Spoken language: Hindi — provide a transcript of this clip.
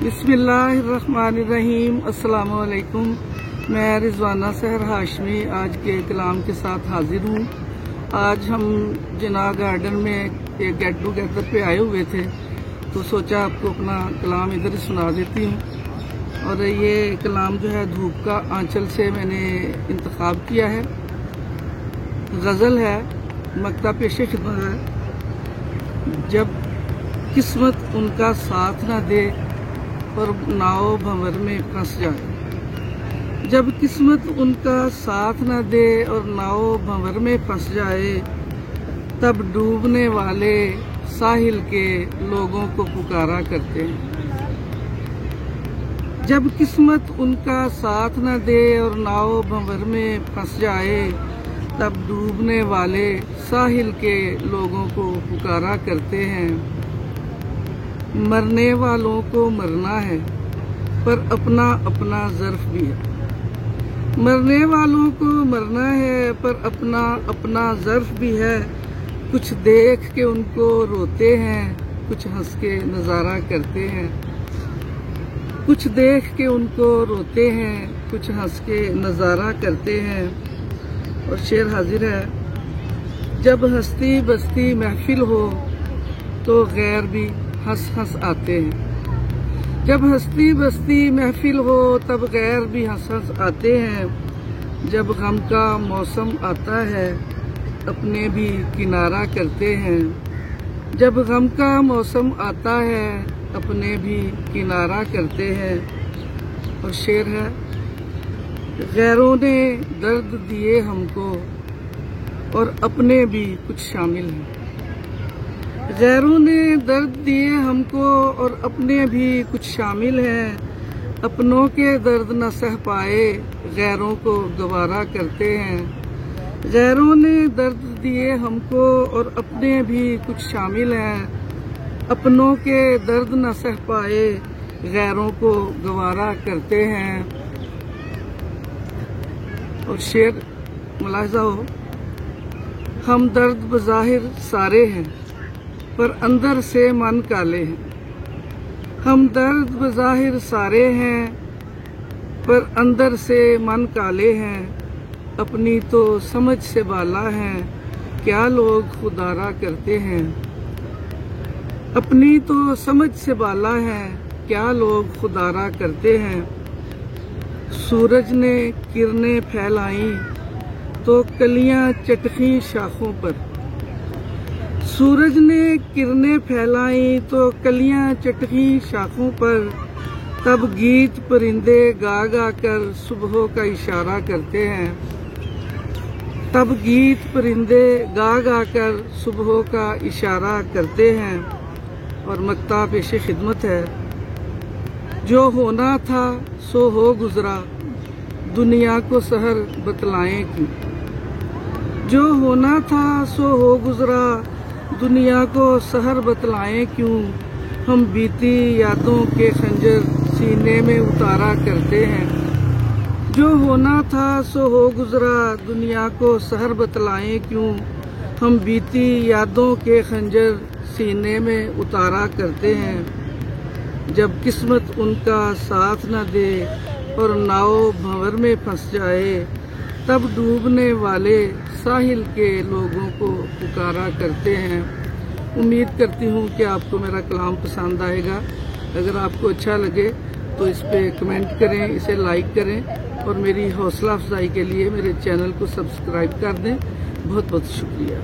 बिस्मिल्लाहिर्रहमानिर्रहीम। अस्सलाम वालेकुम। मैं रिजवाना सहर हाशमी आज के कलाम के साथ हाजिर हूँ। आज हम जिना गार्डन में एक गेट टुगेदर पे आए हुए थे, तो सोचा आपको अपना कलाम इधर ही सुना देती हूँ। और ये कलाम जो है धूप का आंचल से मैंने इंतखाब किया है। गज़ल है, मक्ता पेशे खिदमत है। जब किस्मत उनका साथ न दे और नाव भंवर में फंस जाए, जब किस्मत उनका साथ न दे और नाव भंवर में फंस जाए, तब डूबने वाले साहिल के लोगों को पुकारा करते हैं। जब किस्मत उनका साथ न दे और नाव भंवर में फंस जाए, तब डूबने वाले साहिल के लोगों को पुकारा करते हैं। मरने वालों को मरना है, पर अपना अपना ज़र्फ भी है। मरने वालों को मरना है, पर अपना अपना ज़र्फ भी है। कुछ देख के उनको रोते हैं, कुछ हंस के नज़ारा करते हैं। कुछ देख के उनको रोते हैं, कुछ हंस के नज़ारा करते हैं। और शेर हाजिर है। जब हस्ती बस्ती महफिल हो, तो गैर भी हंस हंस आते हैं। जब हस्ती बस्ती महफिल हो, तब गैर भी हंस हंस आते हैं। जब गम का मौसम आता है, अपने भी किनारा करते हैं। जब गम का मौसम आता है, अपने भी किनारा करते हैं। और शेर है। गैरों ने दर्द दिए हमको, और अपने भी कुछ शामिल हैं। गैरों ने दर्द दिए हमको, और अपने भी कुछ शामिल हैं। अपनों के दर्द न सह पाए, गैरों को गवारा करते हैं। गैरों ने दर्द दिए हमको, और अपने भी कुछ शामिल हैं। अपनों के दर्द न सह पाए, गैरों को गवारा करते हैं। और शेर मुलाहिजा हो। हम दर्द बज़ाहिर सारे हैं, पर अंदर से मन काले हैं। हम दर्द बज़ाहिर सारे हैं, पर अंदर से मन काले हैं। अपनी तो समझ से बाला हैं, क्या लोग खुदारा करते हैं। अपनी तो समझ से बाला हैं, क्या लोग खुदारा करते हैं। सूरज ने किरणें फैलाई, तो कलियां चटकी शाखों पर। सूरज ने किरणें फैलाई, तो कलियां चटकी शाखों पर। तब गीत परिंदे गा गा कर सुबह का इशारा करते हैं। तब गीत परिंदे गा गा कर सुबह का इशारा करते हैं। और मक्ता पेशे खिदमत है। जो होना था सो हो गुजरा, दुनिया को सहर बतलाएं क्यों। जो होना था सो हो गुजरा, दुनिया को सहर बतलाएं क्यों। हम बीती यादों के खंजर सीने में उतारा करते हैं। जो होना था सो हो गुजरा, दुनिया को सहर बतलाएं क्यों। हम बीती यादों के खंजर सीने में उतारा करते हैं। जब किस्मत उनका साथ न दे और नाव भंवर में फंस जाए, तब डूबने वाले साहिल के लोगों को पुकारा करते हैं। उम्मीद करती हूँ कि आपको मेरा कलाम पसंद आएगा। अगर आपको अच्छा लगे तो इस पे कमेंट करें, इसे लाइक करें, और मेरी हौसला अफजाई के लिए मेरे चैनल को सब्सक्राइब कर दें। बहुत बहुत शुक्रिया।